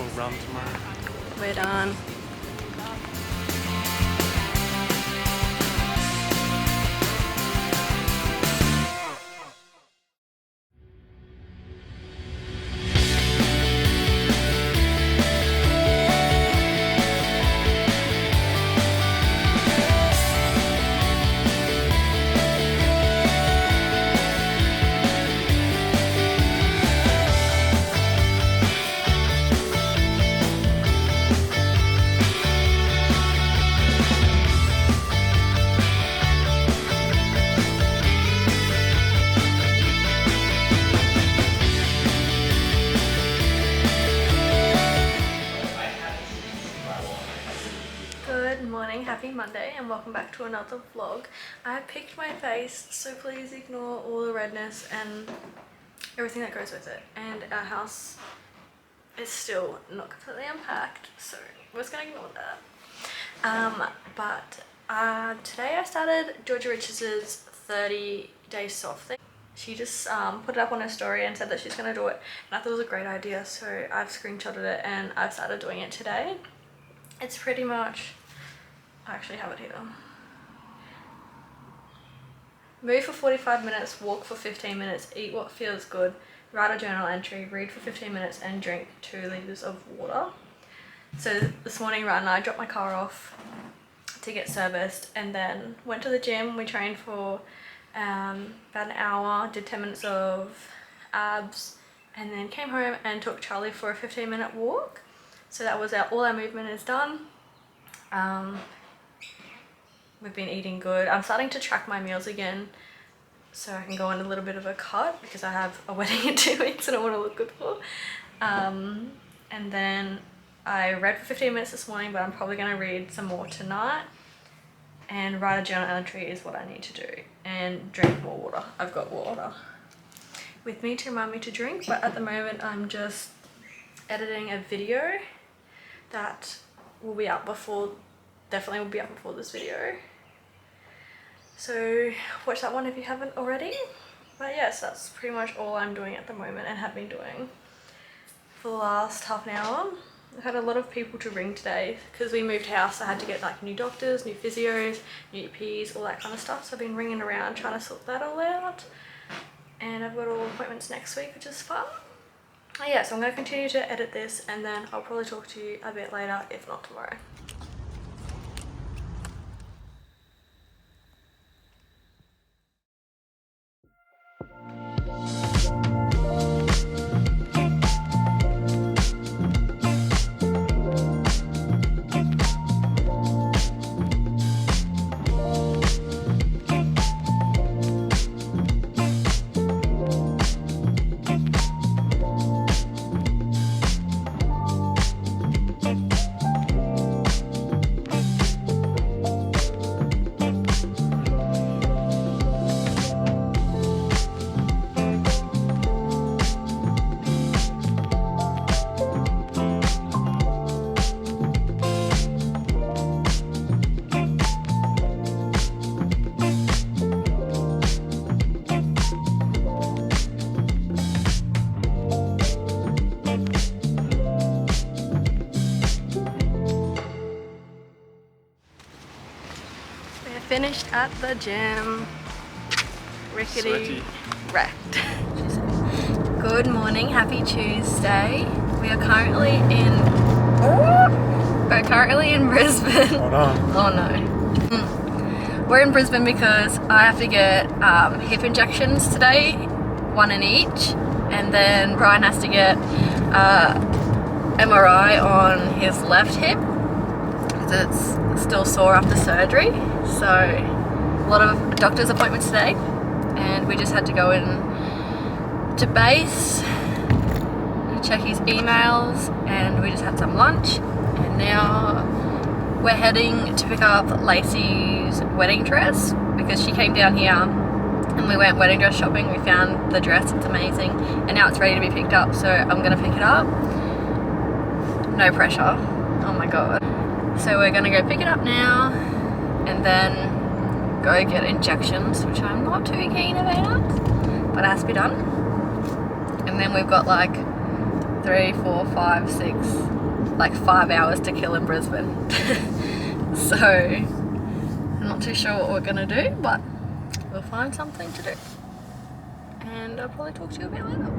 We'll run tomorrow. We're done. Good morning, happy Monday, and welcome back to another vlog. I have picked my face, so please ignore all the redness and everything that goes with it. And our house is still not completely unpacked, so we're just gonna ignore that. Today I started Georgia Richards' 30-day soft thing. She just put it up on her story and said that she's gonna do it, and I thought it was a great idea, so I've screenshotted it and I've started doing it today. It's pretty much, I actually have it here. Move for 45 minutes, walk for 15 minutes, eat what feels good, write a journal entry, read for 15 minutes and drink 2 liters of water. So this morning Ryan and I dropped my car off to get serviced and then went to the gym. We trained for about an hour, did 10 minutes of abs and then came home and took Charlie for a 15-minute walk. So that was all our movement is done. We've been eating good. I'm starting to track my meals again so I can go on a little bit of a cut because I have a wedding in 2 weeks and I want to look good for. And then I read for 15 minutes this morning, but I'm probably going to read some more tonight. And write a journal entry is what I need to do. And drink more water. I've got water with me to remind me to drink, but at the moment I'm just editing a video that will be up before, definitely will be up before this video. So watch that one if you haven't already. But yes, that's pretty much all I'm doing at the moment and have been doing for the last half an hour. I've had a lot of people to ring today because we moved house. I had to get like new doctors, new physios, new EPs, all that kind of stuff. So I've been ringing around trying to sort that all out. And I've got all appointments next week, which is fun. Yeah, so I'm going to continue to edit this and then I'll probably talk to you a bit later, if not tomorrow. Finished at the gym. Rickety Sweaty. wrecked. Good morning, happy Tuesday. We're currently in Brisbane. Hold on. Oh no. We're in Brisbane because I have to get hip injections today, 1 in each, and then Brian has to get MRI on his left hip because it's still sore after surgery. So a lot of doctor's appointments today and we just had to go in to base, check his emails, and we just had some lunch and now we're heading to pick up Lacey's wedding dress because she came down here and we went wedding dress shopping. We found the dress, it's amazing, and now it's ready to be picked up, so I'm gonna pick it up. No pressure, oh my god. So we're gonna go pick it up now and then go get injections, which I'm not too keen about, but it has to be done. And then we've got like 3, 4, 5, 6, like 5 hours to kill in Brisbane. So I'm not too sure what we're gonna do, but we'll find something to do. And I'll probably talk to you about later.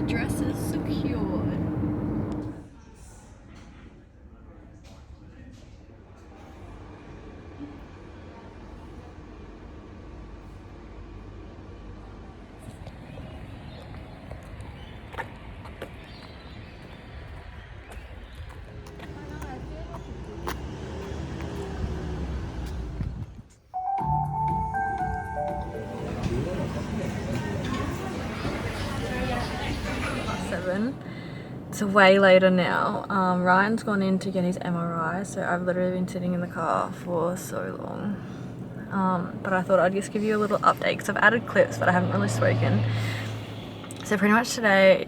Address is secured. It's way later now. Ryan's gone in to get his MRI, so I've literally been sitting in the car for so long. But I thought I'd just give you a little update because I've added clips but I haven't really spoken. So pretty much today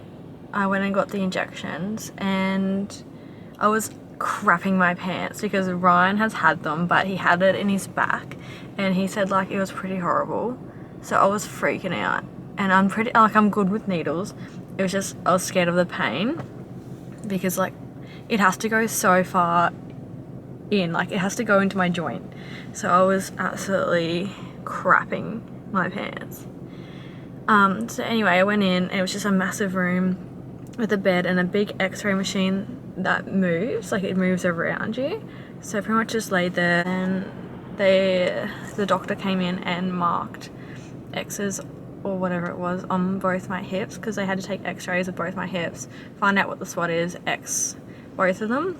I went and got the injections and I was crapping my pants because Ryan has had them, but he had it in his back and he said like it was pretty horrible. So I was freaking out, and I'm good with needles. It was just I was scared of the pain because like it has to go so far in, like it has to go into my joint. So I was absolutely crapping my pants. So anyway, I went in and it was just a massive room with a bed and a big x-ray machine that moves, like it moves around you. So I pretty much just laid there and the doctor came in and marked X's or whatever it was on both my hips because they had to take x-rays of both my hips, find out what the spot is, X both of them,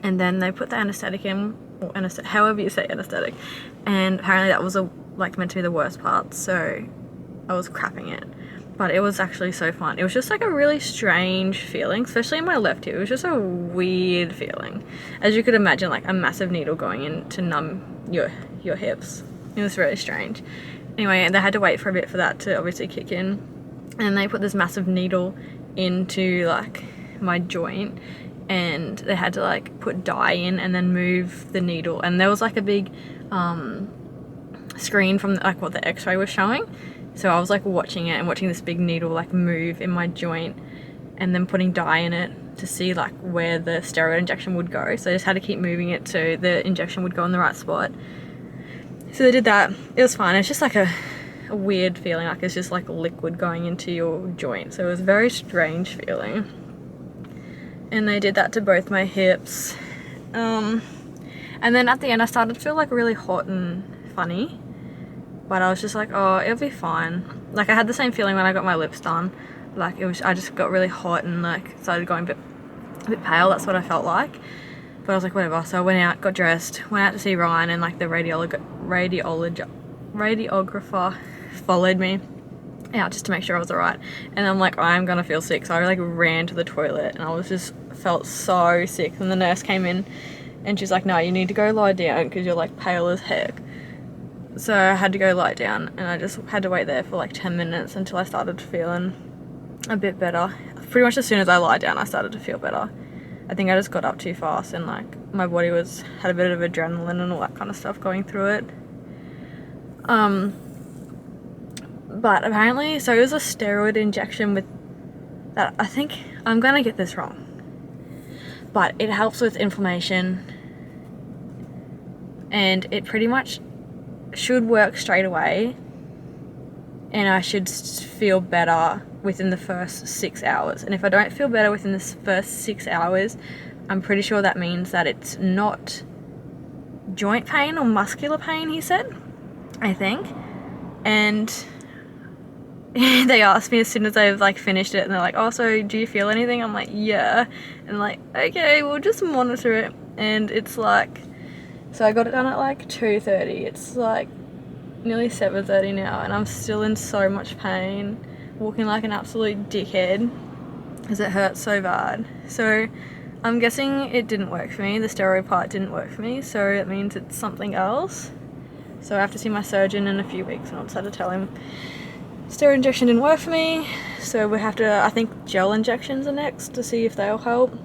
and then they put the anesthetic in, or however you say anesthetic, and apparently that was meant to be the worst part, so I was crapping it. But it was actually so fun. It was just like a really strange feeling, especially in my left hip. It was just a weird feeling. As you could imagine, like a massive needle going in to numb your hips. It was really strange. Anyway, they had to wait for a bit for that to obviously kick in. And they put this massive needle into like my joint and they had to like put dye in and then move the needle. And there was like a big screen from like what the x-ray was showing. So I was like watching it and watching this big needle like move in my joint and then putting dye in it to see like where the steroid injection would go. So I just had to keep moving it so the injection would go in the right spot. So they did that. It was fine. It's just like a weird feeling, like it's just like liquid going into your joint. So it was a very strange feeling. And they did that to both my hips. And then at the end I started to feel like really hot and funny. But I was just like, oh, it'll be fine. Like I had the same feeling when I got my lips done. Like I just got really hot and like started going a bit pale. That's what I felt like. But I was like, whatever. So I went out, got dressed, went out to see Ryan, and like the radiographer followed me out just to make sure I was alright. And I'm like, I'm gonna feel sick. So I like ran to the toilet and I was just felt so sick. And the nurse came in and she's like, no, you need to go lie down because you're like pale as heck. So I had to go lie down and I just had to wait there for like 10 minutes until I started feeling a bit better. Pretty much as soon as I lie down I started to feel better. I think I just got up too fast and like my body had a bit of adrenaline and all that kind of stuff going through it. But apparently, so it was a steroid injection with that, I think, I'm gonna get this wrong, but it helps with inflammation and it pretty much should work straight away and I should feel better within the first 6 hours. And if I don't feel better within the first 6 hours, I'm pretty sure that means that it's not joint pain or muscular pain, he said, I think. And they asked me as soon as they've like finished it and they're like, oh, so do you feel anything? I'm like, yeah. And like, okay, we'll just monitor it. And it's like, so I got it done at like 2:30. It's like nearly 7:30 now and I'm still in so much pain, walking like an absolute dickhead because it hurts so bad. So I'm guessing it didn't work for me. The steroid part didn't work for me, so it means it's something else. So I have to see my surgeon in a few weeks and I'll just have to tell him steroid injection didn't work for me, so we have to, I think gel injections are next to see if they'll help,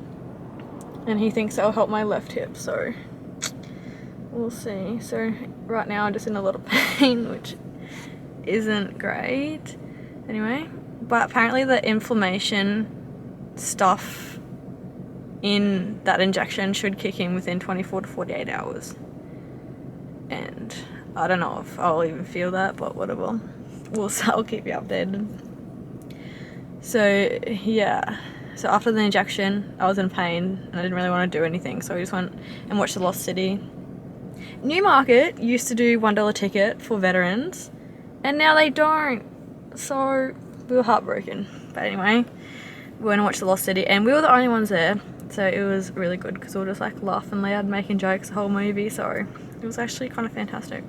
and he thinks they'll help my left hip, so we'll see. So right now I'm just in a lot of pain, which isn't great anyway, but apparently the inflammation stuff in that injection should kick in within 24 to 48 hours. And I don't know if I'll even feel that, but whatever. I'll keep you updated. So yeah, so after the injection I was in pain and I didn't really want to do anything, so we just went and watched The Lost City. Newmarket used to do $1 ticket for veterans and now they don't, so we were heartbroken. But anyway, we went and watched The Lost City and we were the only ones there, so it was really good because we were just like laughing loud, making jokes the whole movie, so it was actually kind of fantastic.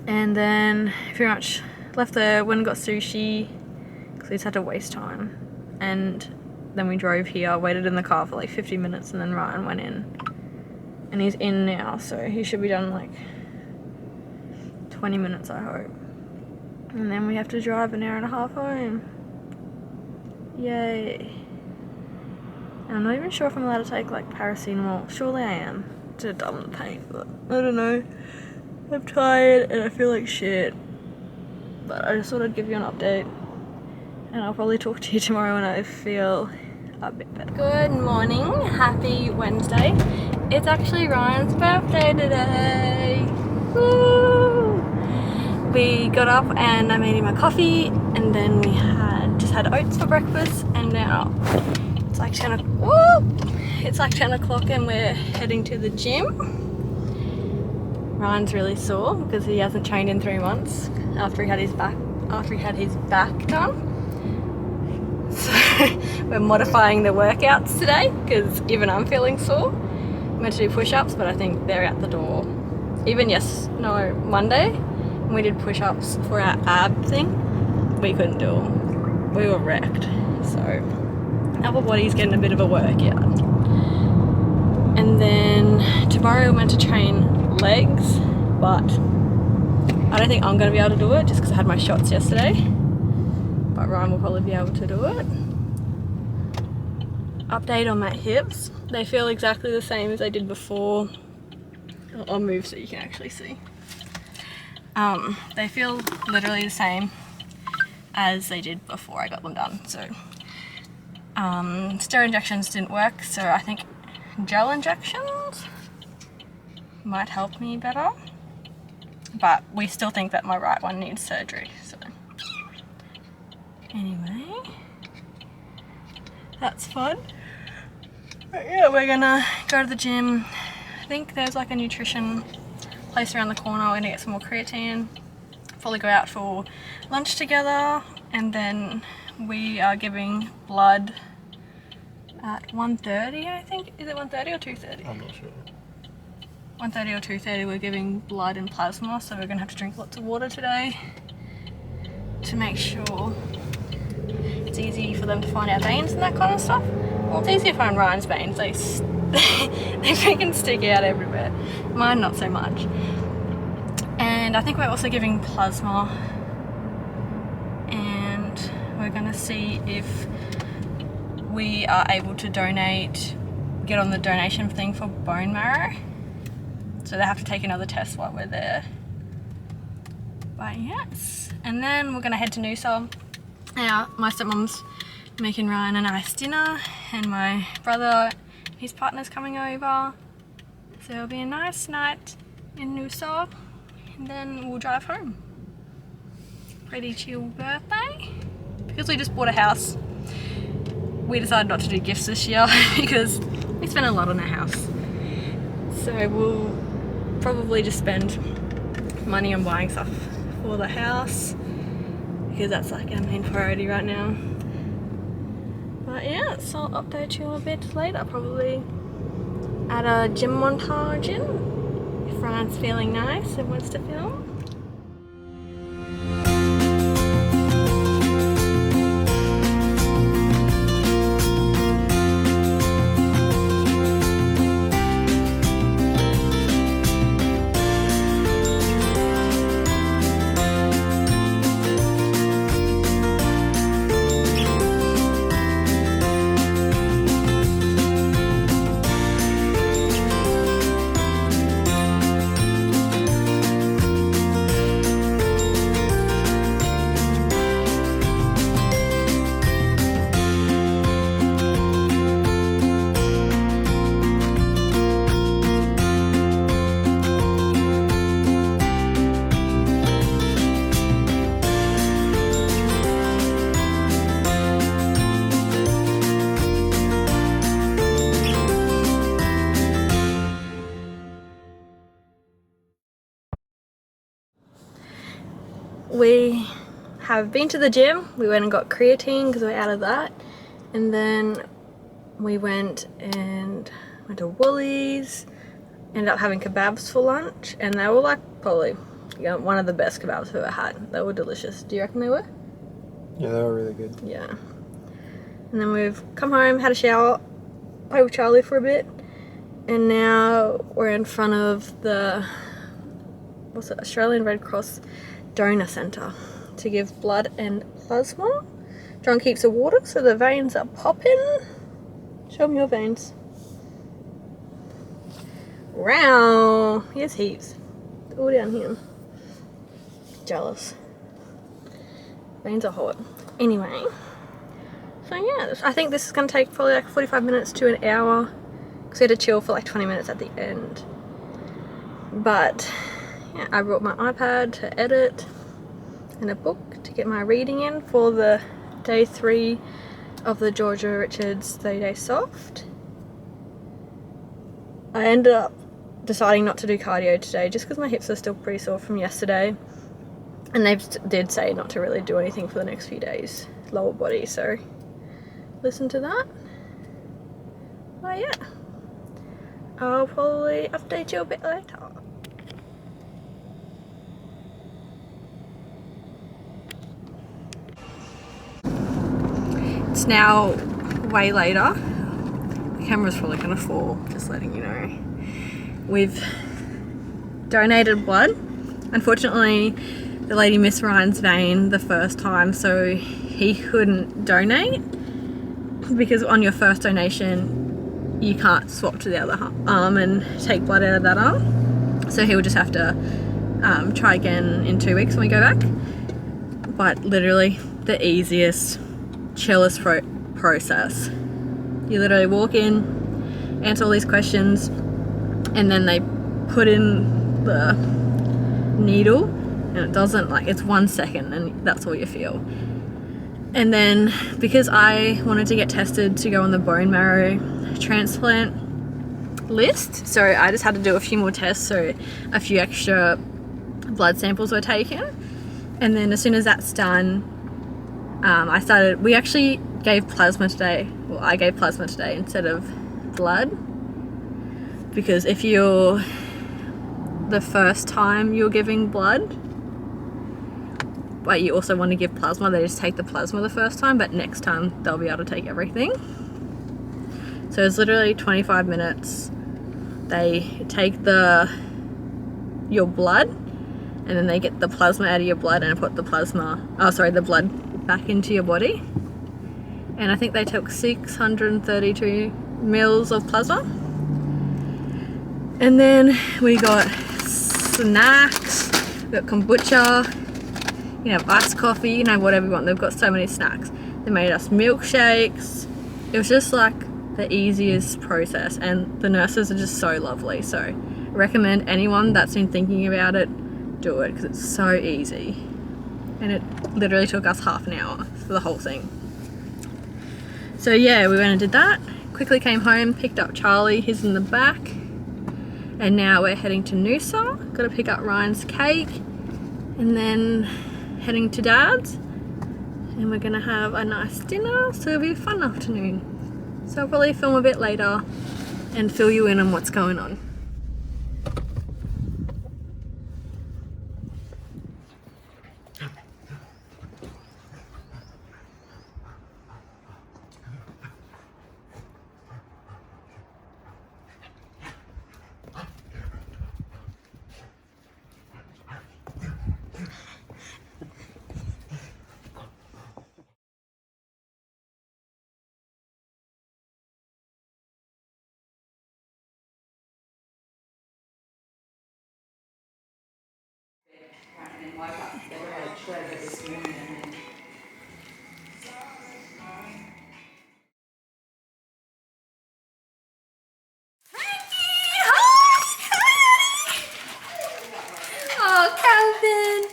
And then pretty much left there, went and got sushi because we just had to waste time. And then we drove here, waited in the car for like 50 minutes and then Ryan went in. And he's in now, so he should be done in like 20 minutes, I hope. And then we have to drive an hour and a half home. Yay. And I'm not even sure if I'm allowed to take like paracetamol. Surely I am, to numb the pain, but I don't know. I'm tired and I feel like shit. But I just thought I'd give you an update. And I'll probably talk to you tomorrow when I feel a bit better. Good morning, happy Wednesday. It's actually Ryan's birthday today. Woo! We got up and I made him a coffee and then we just had oats for breakfast, and now it's like 10 o'clock and we're heading to the gym. Ryan's really sore because he hasn't trained in 3 months after he had his back done. So we're modifying the workouts today because even I'm feeling sore. I'm meant to do push-ups, but I think they're out the door. Even Monday, when we did push-ups for our ab thing, we couldn't do them. We were wrecked. So our body's getting a bit of a workout. And then tomorrow we're meant to train legs, but I don't think I'm going to be able to do it just because I had my shots yesterday. But Ryan will probably be able to do it. Update on my hips. They feel exactly the same as they did before. I'll move so you can actually see. They feel literally the same as they did before I got them done. So steroid injections didn't work, so I think gel injections might help me better. But we still think that my right one needs surgery. So anyway, that's fun. But yeah, we're gonna go to the gym. I think there's like a nutrition place around the corner. We're gonna get some more creatine. Probably go out for lunch together, and then we are giving blood at 1:30, I think. Is it 1:30 or 2:30? I'm not sure. 1:30 or 2:30 we're giving blood and plasma, so we're gonna have to drink lots of water today to make sure it's easy for them to find our veins and that kind of stuff. Well, it's easy to find Ryan's veins. They freaking stick out everywhere. Mine not so much. And I think we're also giving plasma, and we're gonna see if we are able to get on the donation thing for bone marrow. So they have to take another test while we're there. But yes, and then we're gonna head to Noosa. Now, my stepmom's making Ryan a nice dinner, and my brother, his partner's coming over. So it'll be a nice night in Noosa, and then we'll drive home. Pretty chill birthday. Because we just bought a house, we decided not to do gifts this year because we spent a lot on our house. So we'll probably just spend money on buying stuff for the house because that's like our main priority right now. But yeah, so I'll update you a bit later, probably at a gym montage if Ryan's feeling nice and wants to film. we have been to the gym. We went and got creatine because we're out of that. And then we went to Woolies, ended up having kebabs for lunch, and they were like probably one of the best kebabs I've ever had. They were delicious. Do you reckon they were? Yeah, they were really good. Yeah. And then we've come home, had a shower, played with Charlie for a bit, and now we're in front of the Australian Red Cross Donor Centre to give blood and plasma. John keeps the water so the veins are popping. Show me your veins. Wow, here's heaps. All down here. Jealous. Veins are hot. Anyway, so yeah, I think this is going to take probably like 45 minutes to an hour because we had to chill for like 20 minutes at the end. But yeah, I brought my iPad to edit and a book to get my reading in for the day 3 of the Georgia Richards 30-day soft. I ended up deciding not to do cardio today just because my hips are still pretty sore from yesterday, and they did say not to really do anything for the next few days, lower body, so listen to that. But yeah, I'll probably update you a bit later. It's now way later. The camera's probably gonna fall, just letting you know. We've donated blood. Unfortunately, the lady missed Ryan's vein the first time, so he couldn't donate because on your first donation you can't swap to the other arm and take blood out of that arm. So he will just have to try again in 2 weeks when we go back. But literally the easiest, chillest process. You literally walk in, answer all these questions, and then they put in the needle, and it doesn't, like, it's 1 second and that's all you feel. And then because I wanted to get tested to go on the bone marrow transplant list, so I just had to do a few more tests, so a few extra blood samples were taken. And then as soon as that's done, we actually gave plasma today. Well, I gave plasma today instead of blood, because if you're the first time you're giving blood, but you also want to give plasma, they just take the plasma the first time, but next time they'll be able to take everything. So it's literally 25 minutes. They take your blood, and then they get the plasma out of your blood and put the blood back into your body. And I think they took 632 mils of plasma. And then we got snacks, we got kombucha, you know, iced coffee, you know, whatever you want. They've got so many snacks. They made us milkshakes. It was just like the easiest process, and the nurses are just so lovely. So I recommend anyone that's been thinking about it, do it, because it's so easy. And it literally took us half an hour for the whole thing. So yeah, we went and did that, quickly came home, picked up Charlie, he's in the back, and now we're heading to Noosa. Got to pick up Ryan's cake, and then heading to Dad's, and we're gonna have a nice dinner, so it'll be a fun afternoon. So I'll probably film a bit later and fill you in on what's going on. Oh, Calvin!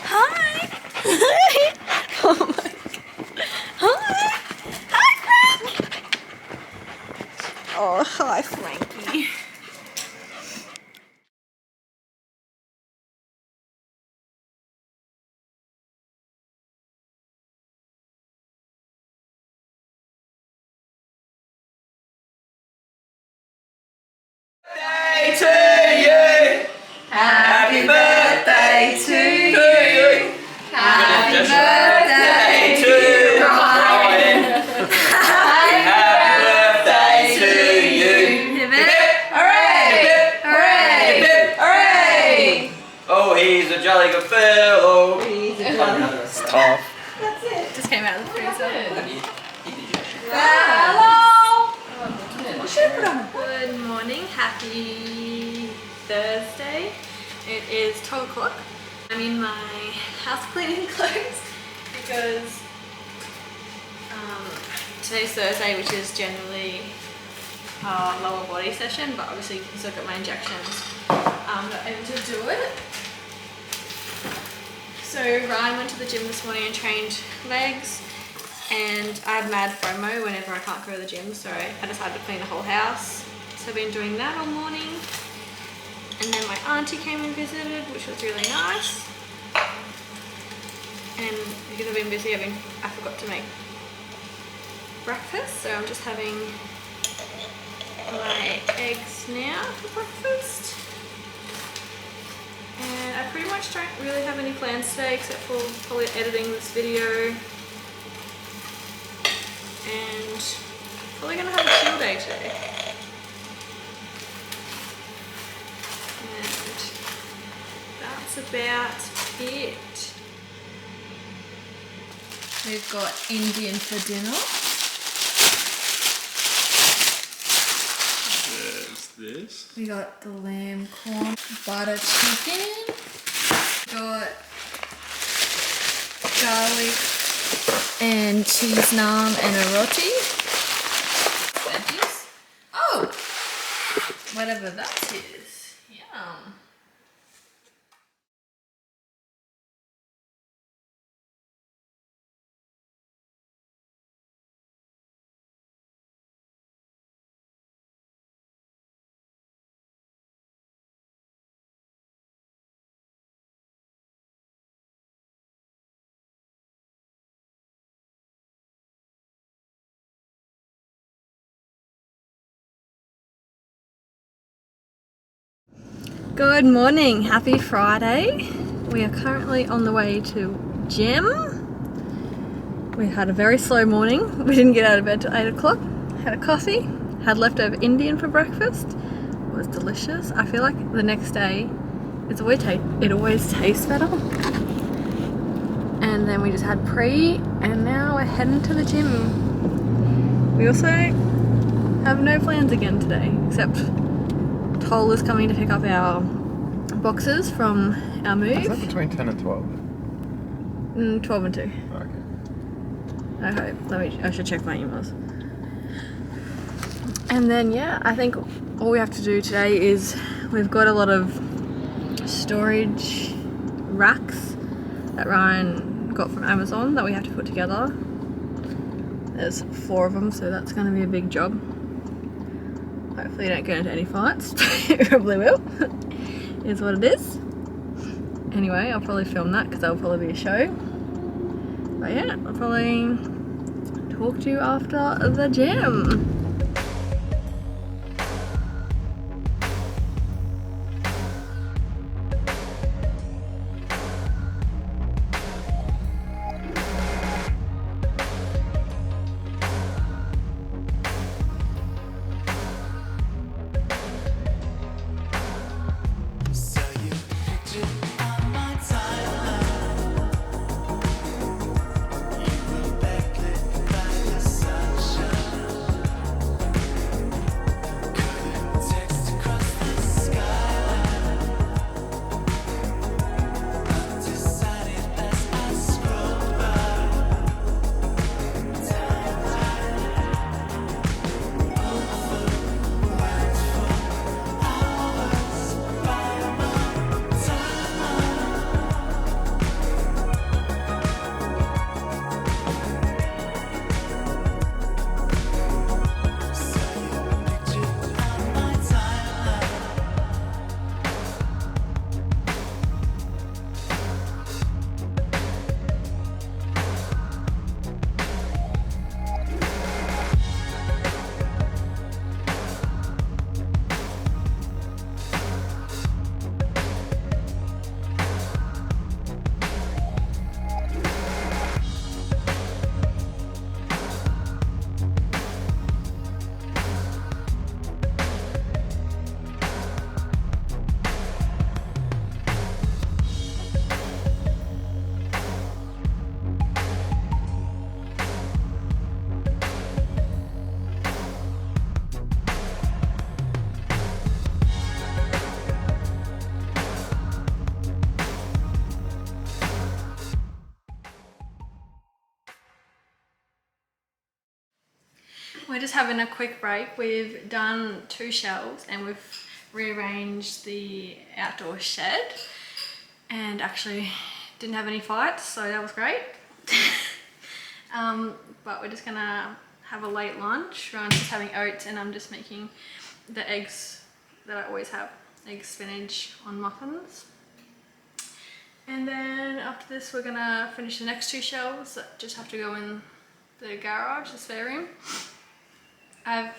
Hi! Oh my God. Hi! Hi, Frank! Oh, hi, Frankie. just came out of the freezer. Hello! Good morning, happy Thursday. It is 12 o'clock. I'm in my house cleaning clothes because today's Thursday, which is generally lower body session, but obviously because I've got my injections, I'm not able to do it. So Ryan went to the gym this morning and trained legs, and I have mad FOMO whenever I can't go to the gym, so I decided to clean the whole house. So I've been doing that all morning. And then my auntie came and visited, which was really nice. And because I've been busy, I forgot to make breakfast, so I'm just having my eggs now for breakfast. And I pretty much don't really have any plans today except for probably editing this video. And probably gonna have a chill day today. And that's about it. We've got Indian for dinner. This. We got the lamb corn butter chicken. Got garlic and cheese naan and a roti. Veggies. Oh, whatever that is. Yum. Good morning, happy Friday. We are currently on the way to gym. We had a very slow morning. We didn't get out of bed till 8 o'clock. Had a coffee, had leftover Indian for breakfast. It was delicious. I feel like the next day it always tastes better. And then we just had pre, and now we're heading to the gym. We also have no plans again today, except Toll is coming to pick up our boxes from our move. Is that between 10 and 12? 12 and 2. Okay. I hope. I should check my emails. And then yeah, I think all we have to do today is we've got a lot of storage racks that Ryan got from Amazon that we have to put together. There's 4 of them, so that's going to be a big job. Hopefully you don't get into any fights. You probably will. Is what it is. Anyway, I'll probably film that because that'll probably be a show. But yeah, I'll probably talk to you after the gym. we're just having a quick break. We've done 2 shelves and we've rearranged the outdoor shed and actually didn't have any fights, so that was great. But we're just gonna have a late lunch. Ryan's just having oats and I'm just making the eggs that I always have, egg spinach on muffins. And then after this we're gonna finish the next 2 shelves that just have to go in the garage, the spare room. I've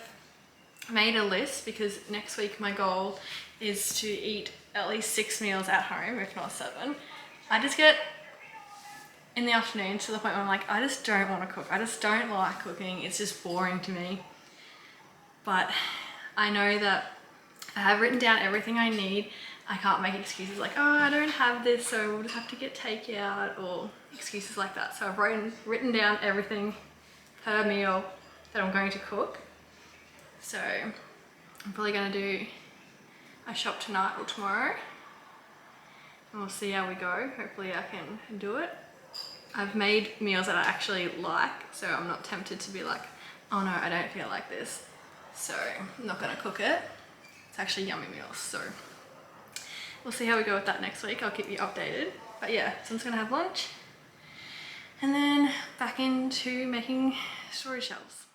made a list because next week my goal is to eat at least 6 meals at home, if not 7. I just get in the afternoon to the point where I'm like, I just don't want to cook. I just don't like cooking. It's just boring to me. But I know that if I have written down everything I need, I can't make excuses like, oh, I don't have this, so we'll just have to get takeout, or excuses like that. So I've written down everything per meal that I'm going to cook. So I'm probably going to do a shop tonight or tomorrow. And we'll see how we go. Hopefully I can do it. I've made meals that I actually like, so I'm not tempted to be like, oh no, I don't feel like this. So I'm not gonna cook it. It's actually yummy meals, so we'll see how we go with that next week. I'll keep you updated. But yeah, so I'm just gonna have lunch and then back into making storage shelves.